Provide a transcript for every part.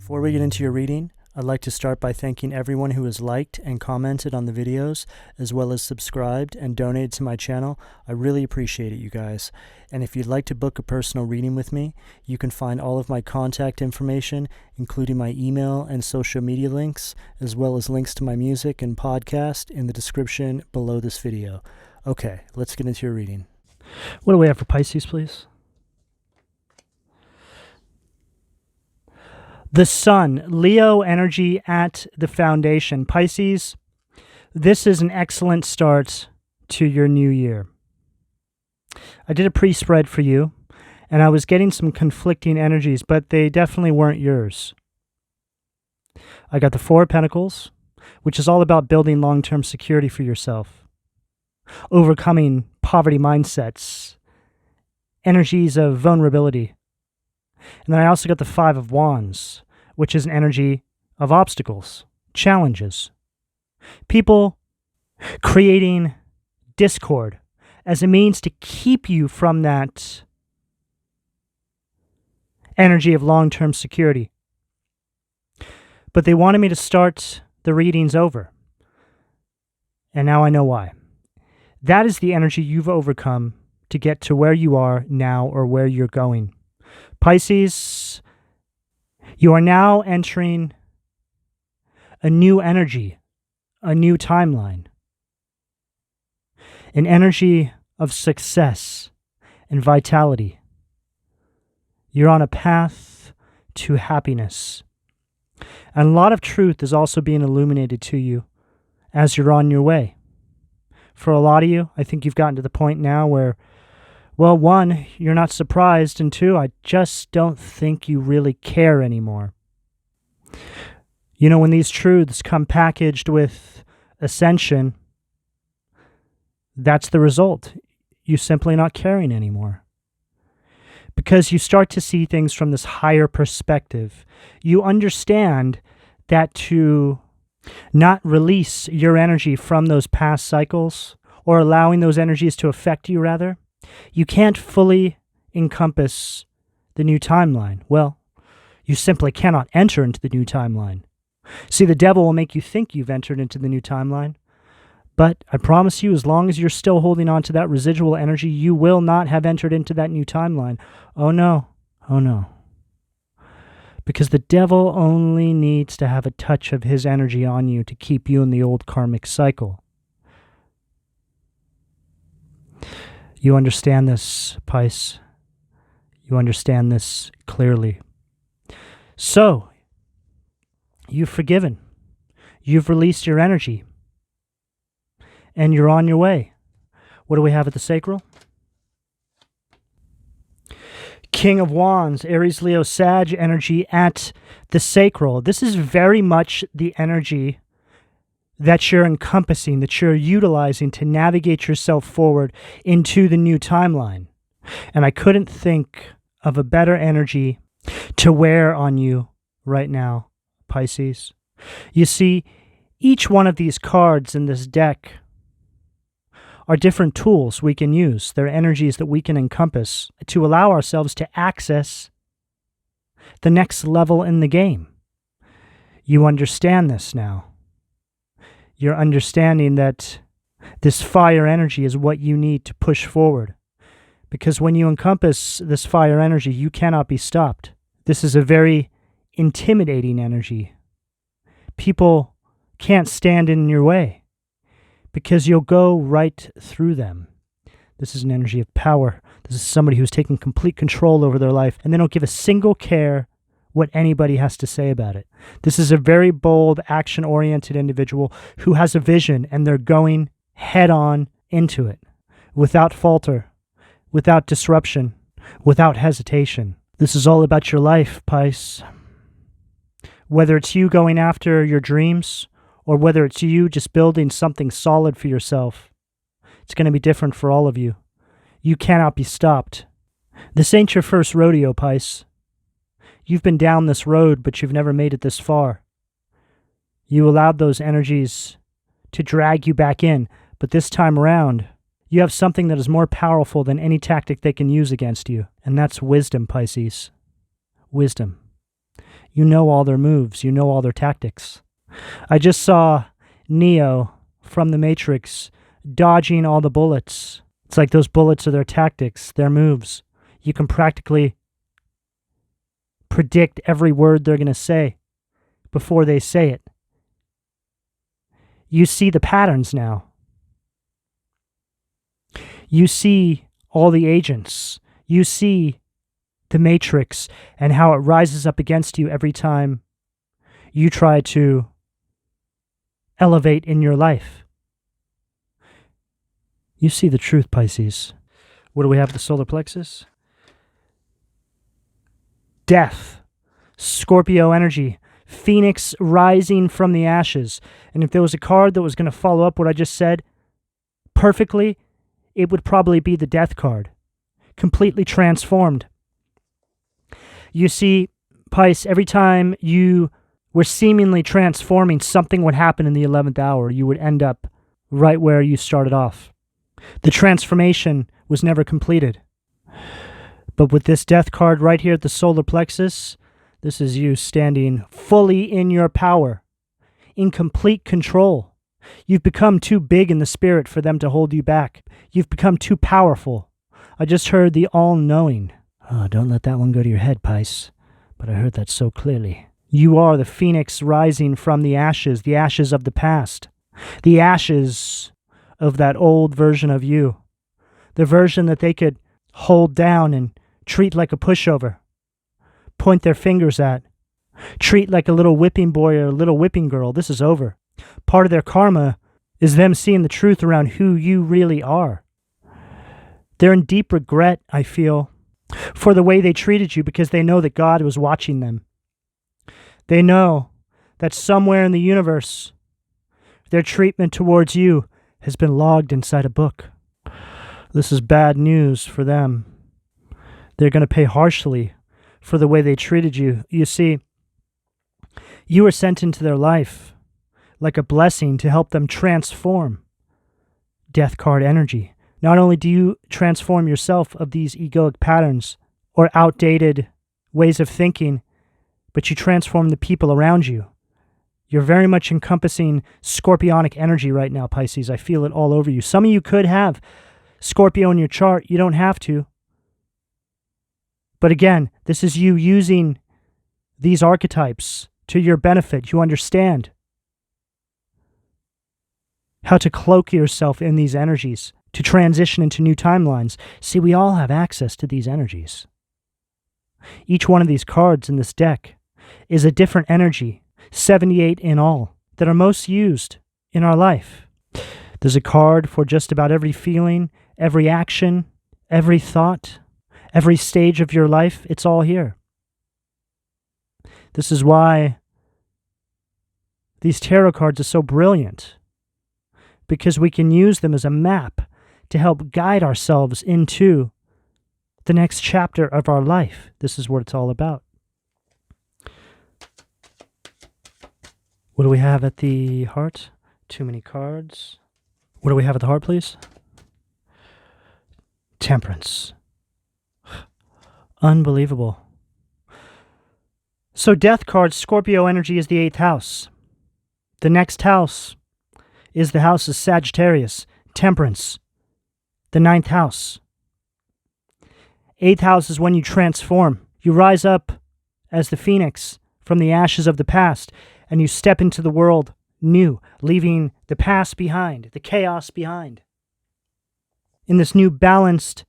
Before we get into your reading, I'd like to start by thanking everyone who has liked and commented on the videos, as well as subscribed and donated to my channel. I really appreciate it, you guys. And if you'd like to book a personal reading with me, you can find all of my contact information, including my email and social media links, as well as links to my music and podcast in the description below this video. Okay, let's get into your reading. What do we have for Pisces, please? The Sun, Leo energy at the foundation. Pisces, this is an excellent start to your new year. I did a pre-spread for you, and I was getting some conflicting energies, but they definitely weren't yours. I got the Four of Pentacles, which is all about building long-term security for yourself, overcoming poverty mindsets, energies of vulnerability. And then I also got the Five of Wands, which is an energy of obstacles, challenges. People creating discord as a means to keep you from that energy of long-term security. But they wanted me to start the readings over. And now I know why. That is the energy you've overcome to get to where you are now or where you're going. Pisces, you are now entering a new energy, a new timeline, an energy of success and vitality. You're on a path to happiness. And a lot of truth is also being illuminated to you as you're on your way. For a lot of you, I think you've gotten to the point now where, well, one, you're not surprised, and two, I just don't think you really care anymore. You know, when these truths come packaged with ascension, that's the result. You're simply not caring anymore. Because you start to see things from this higher perspective. You understand that to not release your energy from those past cycles, or allowing those energies to affect you, rather, you can't fully encompass the new timeline. Well, you simply cannot enter into the new timeline. See, the devil will make you think you've entered into the new timeline, but I promise you, as long as you're still holding on to that residual energy, you will not have entered into that new timeline. Oh no, oh no. Because the devil only needs to have a touch of his energy on you to keep you in the old karmic cycle. You understand this, Pisces. You understand this clearly. So, you've forgiven. You've released your energy. And you're on your way. What do we have at the sacral? King of Wands, Aries, Leo, Sag energy at the sacral. This is very much the energy that you're encompassing, that you're utilizing to navigate yourself forward into the new timeline. And I couldn't think of a better energy to wear on you right now, Pisces. You see, each one of these cards in this deck are different tools we can use. They're energies that we can encompass to allow ourselves to access the next level in the game. You understand this now. You're understanding that this fire energy is what you need to push forward. Because when you encompass this fire energy, you cannot be stopped. This is a very intimidating energy. People can't stand in your way because you'll go right through them. This is an energy of power. This is somebody who's taking complete control over their life, and they don't give a single care what anybody has to say about it. This is a very bold, action-oriented individual who has a vision, and they're going head-on into it, without falter, without disruption, without hesitation. This is all about your life, Pisces. Whether it's you going after your dreams, or whether it's you just building something solid for yourself, it's going to be different for all of you. You cannot be stopped. This ain't your first rodeo, Pisces. You've been down this road, but you've never made it this far. You allowed those energies to drag you back in, but this time around, you have something that is more powerful than any tactic they can use against you, and that's wisdom, Pisces. Wisdom. You know all their moves. You know all their tactics. I just saw Neo from the Matrix dodging all the bullets. It's like those bullets are their tactics, their moves. You can practically predict every word they're going to say before they say it. You see the patterns now. You see all the agents. You see the Matrix and how it rises up against you every time you try to elevate in your life. You see the truth, Pisces. What do we have? The solar plexus? Death. Scorpio energy. Phoenix rising from the ashes. And if there was a card that was going to follow up what I just said perfectly, it would probably be the Death card. Completely transformed. You see, Pisces, every time you were seemingly transforming, something would happen in the 11th hour. You would end up right where you started off. The transformation was never completed. But with this Death card right here at the solar plexus, this is you standing fully in your power, in complete control. You've become too big in the spirit for them to hold you back. You've become too powerful. I just heard the all-knowing. Oh, don't let that one go to your head, Pisces. But I heard that so clearly. You are the phoenix rising from the ashes of the past, the ashes of that old version of you, the version that they could hold down and treat like a pushover, point their fingers at, treat like a little whipping boy or a little whipping girl. This is over. Part of their karma is them seeing the truth around who you really are. They're in deep regret, I feel, for the way they treated you because they know that God was watching them. They know that somewhere in the universe, their treatment towards you has been logged inside a book. This is bad news for them. They're going to pay harshly for the way they treated you. You see, you were sent into their life like a blessing to help them transform Death card energy. Not only do you transform yourself of these egoic patterns or outdated ways of thinking, but you transform the people around you. You're very much encompassing scorpionic energy right now, Pisces. I feel it all over you. Some of you could have Scorpio in your chart. You don't have to. But again, this is you using these archetypes to your benefit. You understand how to cloak yourself in these energies, to transition into new timelines. See, we all have access to these energies. Each one of these cards in this deck is a different energy, 78 in all, that are most used in our life. There's a card for just about every feeling, every action, every thought, every stage of your life. It's all here. This is why these tarot cards are so brilliant, because we can use them as a map to help guide ourselves into the next chapter of our life. This is what it's all about. What do we have at the heart? Too many cards. What do we have at the heart, please? Temperance. Unbelievable. So Death card, Scorpio energy is the 8th house. The next house is the house of Sagittarius, Temperance, the 9th house. 8th house is when you transform. You rise up as the phoenix from the ashes of the past, and you step into the world new, leaving the past behind, the chaos behind. In this new balanced,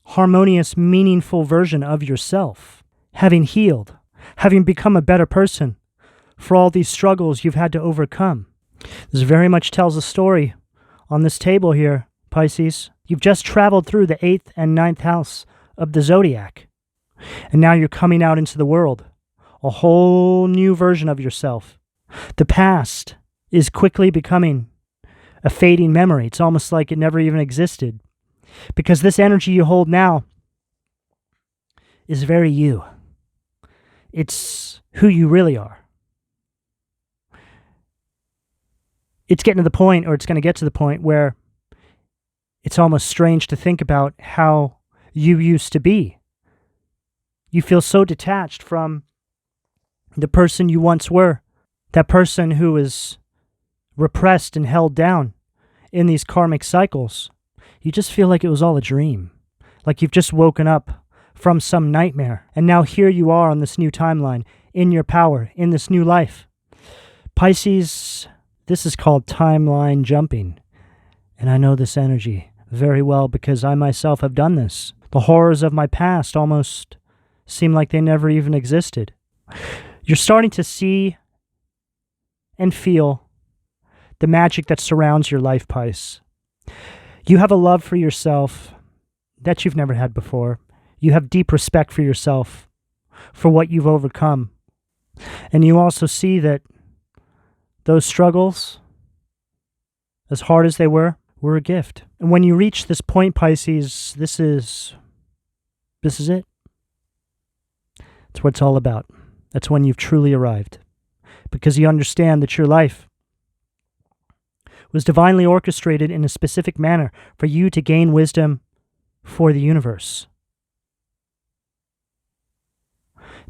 harmonious, meaningful version of yourself, having healed, having become a better person for all these struggles you've had to overcome. This very much tells a story on this table here, Pisces. You've just traveled through the 8th and 9th house of the zodiac, and now you're coming out into the world, a whole new version of yourself. The past is quickly becoming a fading memory. It's almost like it never even existed, because this energy you hold now is very you. It's who you really are. It's getting to the point, or it's going to get to the point, where it's almost strange to think about how you used to be. You feel so detached from the person you once were, that person who is repressed and held down in these karmic cycles. You just feel like it was all a dream, like you've just woken up from some nightmare, and now here you are on this new timeline, in your power, in this new life. Pisces, this is called timeline jumping, and I know this energy very well because I myself have done this. The horrors of my past almost seem like they never even existed. You're starting to see and feel the magic that surrounds your life, Pisces. You have a love for yourself that you've never had before. You have deep respect for yourself, for what you've overcome. And you also see that those struggles, as hard as they were a gift. And when you reach this point, Pisces, this is it. It's what it's all about. That's when you've truly arrived. Because you understand that your life was divinely orchestrated in a specific manner for you to gain wisdom for the universe,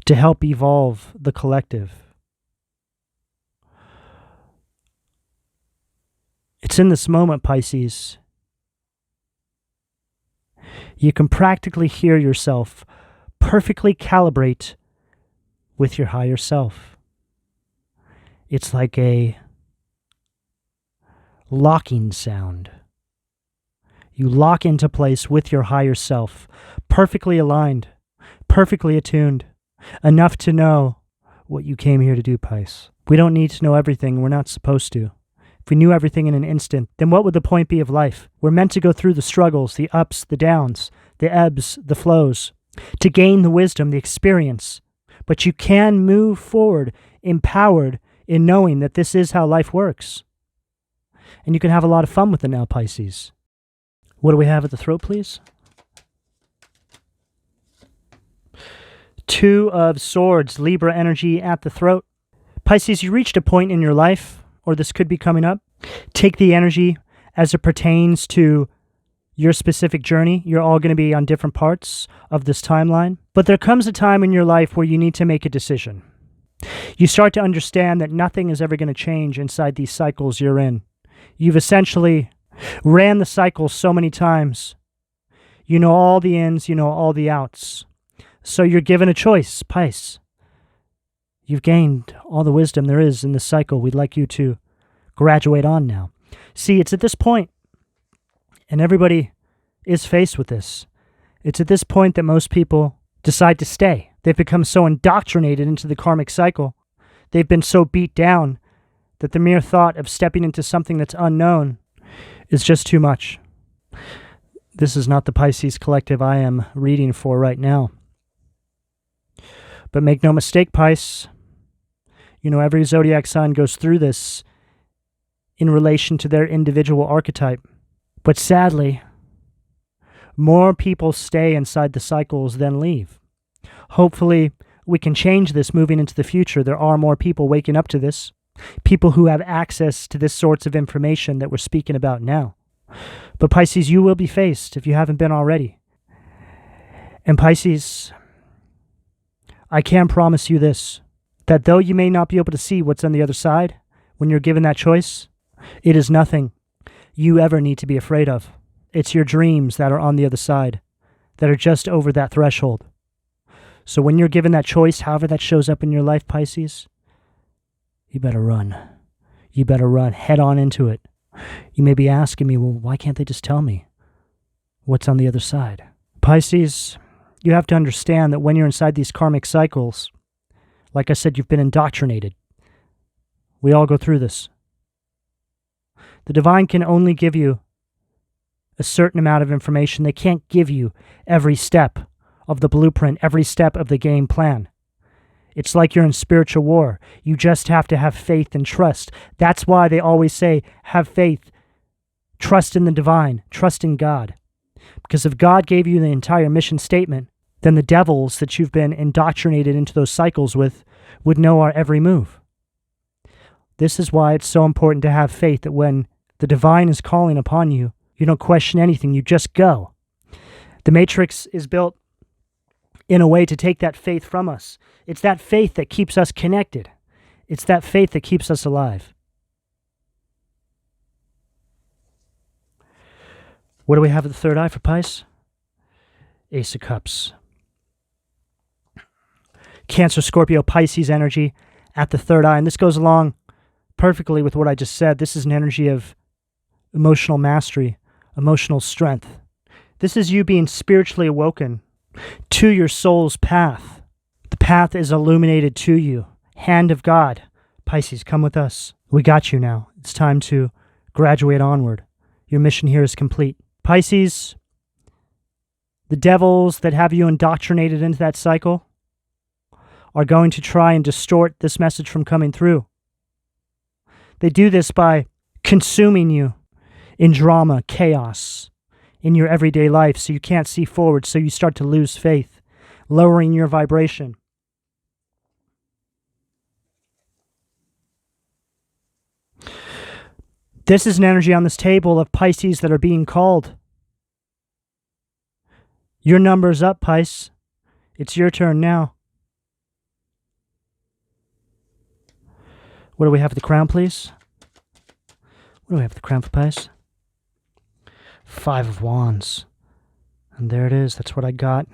to help evolve the collective. It's in this moment, Pisces, you can practically hear yourself perfectly calibrate with your higher self. It's like a locking sound. You lock into place with your higher self, perfectly aligned, perfectly attuned, enough to know what you came here to do, Pisces. We don't need to know everything. We're not supposed to. If we knew everything in an instant, then what would the point be of life? We're meant to go through the struggles, the ups, the downs, the ebbs, the flows, to gain the wisdom, the experience. But you can move forward empowered in knowing that this is how life works. And you can have a lot of fun with it now, Pisces. What do we have at the throat, please? Two of Swords, Libra energy at the throat. Pisces, you reached a point in your life, or this could be coming up. Take the energy as it pertains to your specific journey. You're all going to be on different parts of this timeline. But there comes a time in your life where you need to make a decision. You start to understand that nothing is ever going to change inside these cycles you're in. You've essentially ran the cycle so many times. You know all the ins, you know all the outs. So you're given a choice, Pisces. You've gained all the wisdom there is in this cycle. We'd like you to graduate on now. See, it's at this point, and everybody is faced with this. It's at this point that most people decide to stay. They've become so indoctrinated into the karmic cycle. They've been so beat down that the mere thought of stepping into something that's unknown is just too much. This is not the Pisces collective I am reading for right now. But make no mistake, Pisces, you know, every zodiac sign goes through this in relation to their individual archetype. But sadly, more people stay inside the cycles than leave. Hopefully, we can change this moving into the future. There are more people waking up to this. People who have access to this sorts of information that we're speaking about now. But Pisces, you will be faced if you haven't been already. And Pisces, I can promise you this, that though you may not be able to see what's on the other side, when you're given that choice, it is nothing you ever need to be afraid of. It's your dreams that are on the other side, that are just over that threshold. So when you're given that choice, however that shows up in your life, Pisces, you better run. You better run head on into it. You may be asking me, well, why can't they just tell me what's on the other side? Pisces, you have to understand that when you're inside these karmic cycles, like I said, you've been indoctrinated. We all go through this. The divine can only give you a certain amount of information. They can't give you every step of the blueprint, every step of the game plan. It's like you're in spiritual war. You just have to have faith and trust. That's why they always say, have faith, trust in the divine, trust in God. Because if God gave you the entire mission statement, then the devils that you've been indoctrinated into those cycles with would know our every move. This is why it's so important to have faith that when the divine is calling upon you, you don't question anything, you just go. The Matrix is built in a way to take that faith from us. It's that faith that keeps us connected. It's that faith that keeps us alive. What do we have at the third eye for Pisces? Ace of Cups. Cancer, Scorpio, Pisces energy at the third eye. And this goes along perfectly with what I just said. This is an energy of emotional mastery, emotional strength. This is you being spiritually awoken to your soul's path. The path is illuminated to you. Hand of God. Pisces, come with us. We got you now. It's time to graduate onward. Your mission here is complete. Pisces, the devils that have you indoctrinated into that cycle are going to try and distort this message from coming through. They do this by consuming you in drama, chaos, in your everyday life, so you can't see forward, so you start to lose faith, lowering your vibration. This is an energy on this table of Pisces that are being called. Your number's up, Pisces. It's your turn now. What do we have at the crown, please? What do we have at the crown for Pisces? 5 of Wands. And there it is. That's what I got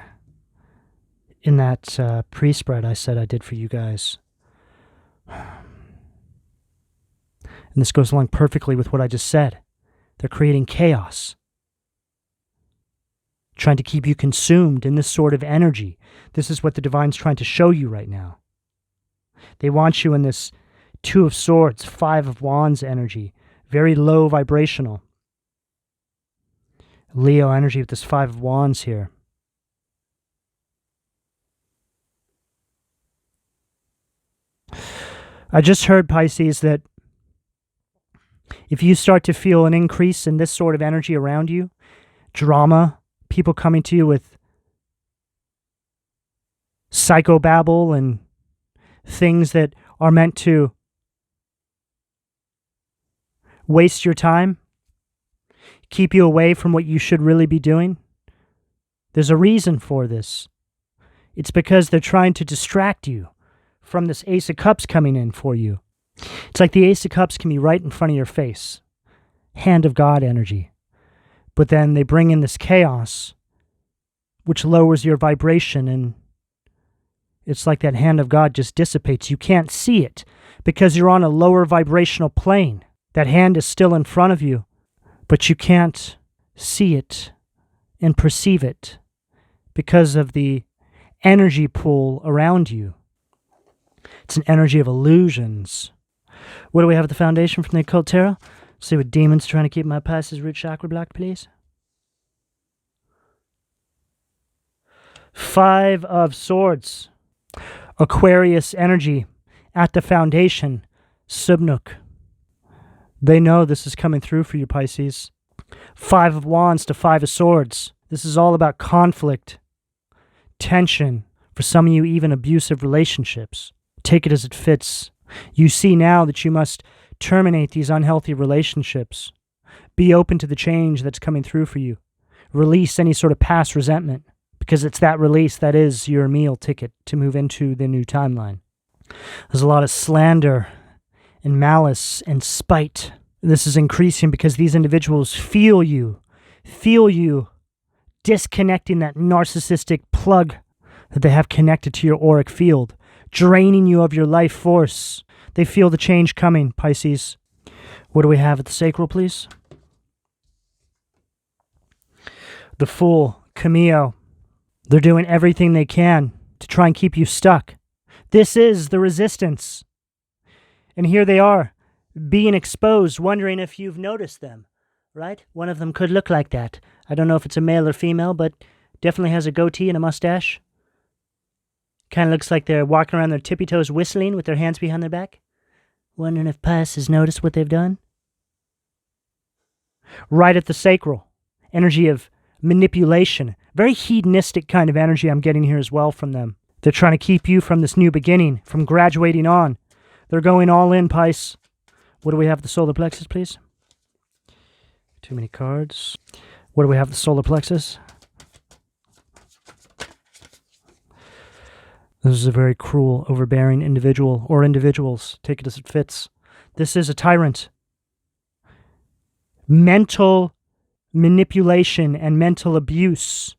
in that pre-spread I said I did for you guys. And this goes along perfectly with what I just said. They're creating chaos, trying to keep you consumed in this sort of energy. This is what the Divine's trying to show you right now. They want you in this 2 of Swords, 5 of Wands energy, very low vibrational. Leo energy with this 5 of Wands here. I just heard, Pisces, that if you start to feel an increase in this sort of energy around you, drama, people coming to you with psychobabble and things that are meant to waste your time, keep you away from what you should really be doing, there's a reason for this. It's because they're trying to distract you from this Ace of Cups coming in for you. It's like the Ace of Cups can be right in front of your face. Hand of God energy. But then they bring in this chaos, which lowers your vibration, and it's like that hand of God just dissipates. You can't see it because you're on a lower vibrational plane. That hand is still in front of you, but you can't see it and perceive it because of the energy pool around you. It's an energy of illusions. What do we have at the foundation from the Occult Tarot? See what demon's trying to keep my Pisces root chakra blocked, please. 5 of Swords. Aquarius energy at the foundation. Subnook. They know this is coming through for you, Pisces. 5 of Wands to 5 of Swords. This is all about conflict, tension, for some of you even abusive relationships. Take it as it fits. You see now that you must terminate these unhealthy relationships. Be open to the change that's coming through for you. Release any sort of past resentment, because it's that release that is your meal ticket to move into the new timeline. There's a lot of slander and malice and spite. This is increasing because these individuals feel you disconnecting that narcissistic plug that they have connected to your auric field, draining you of your life force. They feel the change coming, Pisces. What do we have at the sacral, please? The Fool, Cameo. They're doing everything they can to try and keep you stuck. This is the resistance. And here they are, being exposed, wondering if you've noticed them, right? One of them could look like that. I don't know if it's a male or female, but definitely has a goatee and a mustache. Kind of looks like they're walking around their tippy toes whistling with their hands behind their back. Wondering if Pisces has noticed what they've done. Right at the sacral. Energy of manipulation. Very hedonistic kind of energy I'm getting here as well from them. They're trying to keep you from this new beginning, from graduating on. They're going all in, Pisces. What do we have at the solar plexus, please? Too many cards. What do we have at the solar plexus? This is a very cruel, overbearing individual or individuals. Take it as it fits. This is a tyrant. Mental manipulation and mental abuse.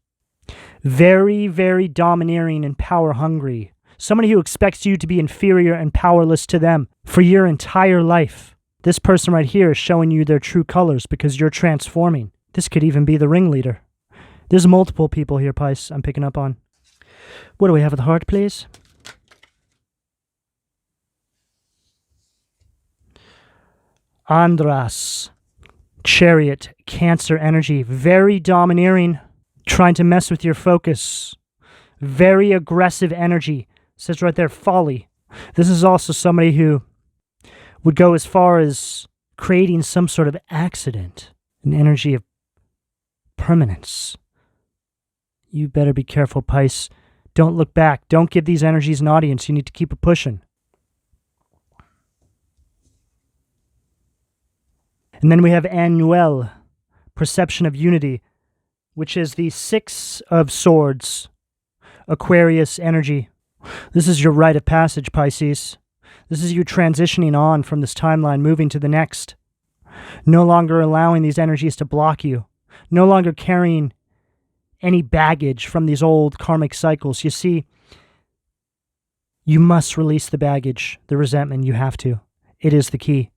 Very, very domineering and power hungry. Somebody who expects you to be inferior and powerless to them for your entire life. This person right here is showing you their true colors because you're transforming. This could even be the ringleader. There's multiple people here, Pisces, I'm picking up on. What do we have at the heart, please? Andras. Chariot. Cancer energy. Very domineering. Trying to mess with your focus. Very aggressive energy. It says right there, folly. This is also somebody who would go as far as creating some sort of accident. An energy of permanence. You better be careful, Pisces. Don't look back. Don't give these energies an audience. You need to keep it pushing. And then we have Annuel, perception of unity, which is the Six of Swords, Aquarius energy. This is your rite of passage, Pisces. This is you transitioning on from this timeline, moving to the next. No longer allowing these energies to block you. No longer carrying any baggage from these old karmic cycles. You see, you must release the baggage, the resentment. You have to. It is the key.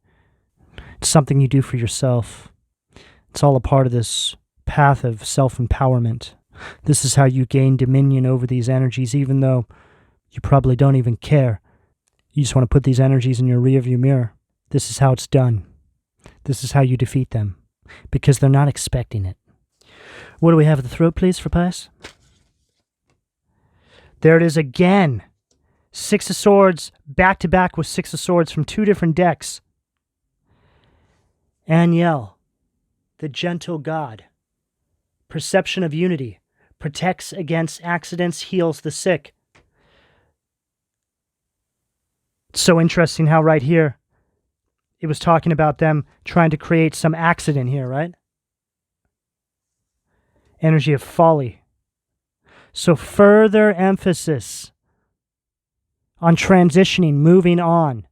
It's something you do for yourself. It's all a part of this path of self-empowerment. This is how you gain dominion over these energies, even though you probably don't even care. You just want to put these energies in your rearview mirror. This is how it's done. This is how you defeat them, because they're not expecting it. What do we have at the throat, please, for Pisces? There it is again. Six of Swords, back to back with Six of Swords from two different decks. Aniel, the gentle god. Perception of unity. Protects against accidents, heals the sick. It's so interesting how right here, it was talking about them trying to create some accident here, right? Energy of folly. So further emphasis on transitioning, moving on.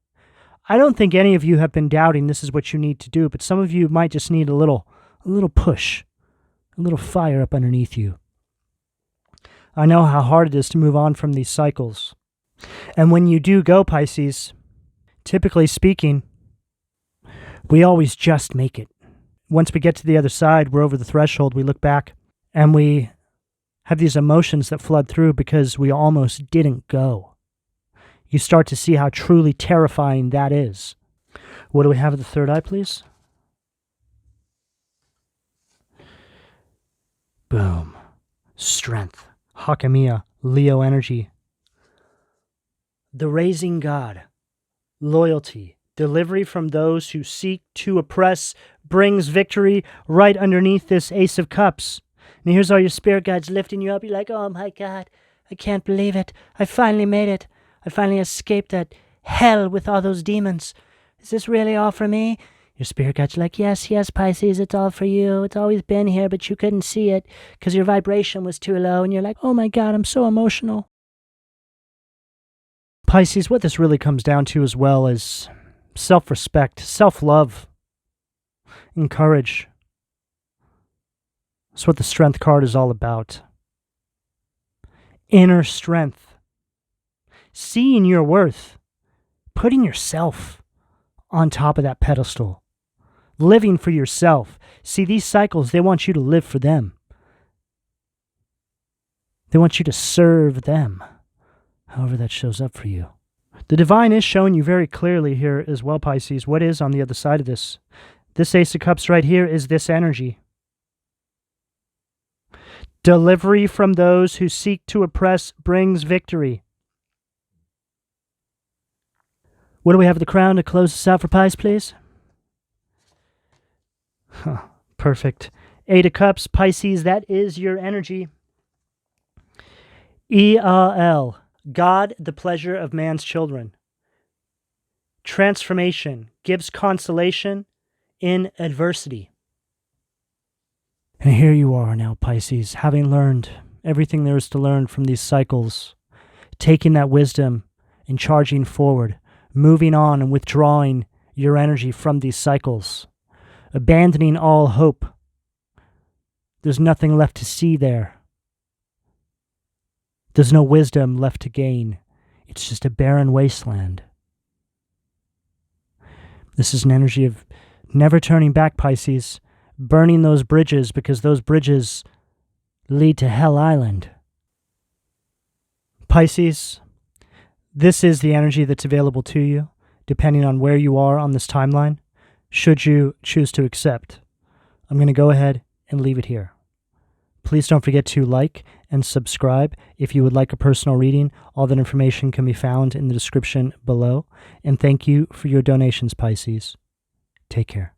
I don't think any of you have been doubting this is what you need to do, but some of you might just need a little push, a little fire up underneath you. I know how hard it is to move on from these cycles. And when you do go, Pisces, typically speaking, we always just make it. Once we get to the other side, we're over the threshold, we look back, and we have these emotions that flood through because we almost didn't go. You start to see how truly terrifying that is. What do we have at the third eye, please? Boom. Strength. Hakamiya. Leo energy. The raising God. Loyalty. Delivery from those who seek to oppress brings victory right underneath this Ace of Cups. And here's all your spirit guides lifting you up. You're like, oh my God, I can't believe it. I finally made it. I finally escaped that hell with all those demons. Is this really all for me? Your spirit guides are like, yes, Pisces, it's all for you. It's always been here, but you couldn't see it because your vibration was too low. And you're like, oh my God, I'm so emotional. Pisces, what this really comes down to as well is self-respect, self-love, and courage. That's what the Strength card is all about. Inner strength. Seeing your worth. Putting yourself on top of that pedestal. Living for yourself. See, these cycles, they want you to live for them. They want you to serve them. However that shows up for you. The divine is showing you very clearly here as well, Pisces, what is on the other side of this. This Ace of Cups right here is this energy. Delivery from those who seek to oppress brings victory. What do we have at the crown to close this out for Pisces, please? Perfect. Eight of Cups, Pisces, that is your energy. E-A-L, God, the pleasure of man's children. Transformation gives consolation in adversity. And here you are now, Pisces, having learned everything there is to learn from these cycles, taking that wisdom and charging forward, moving on and withdrawing your energy from these cycles, abandoning all hope. There's nothing left to see there. There's no wisdom left to gain. It's just a barren wasteland. This is an energy of never turning back, Pisces, burning those bridges, because those bridges lead to Hell Island. Pisces, this is the energy that's available to you, depending on where you are on this timeline, should you choose to accept. I'm going to go ahead and leave it here. Please don't forget to like and subscribe if you would like a personal reading. All that information can be found in the description below. And thank you for your donations, Pisces. Take care.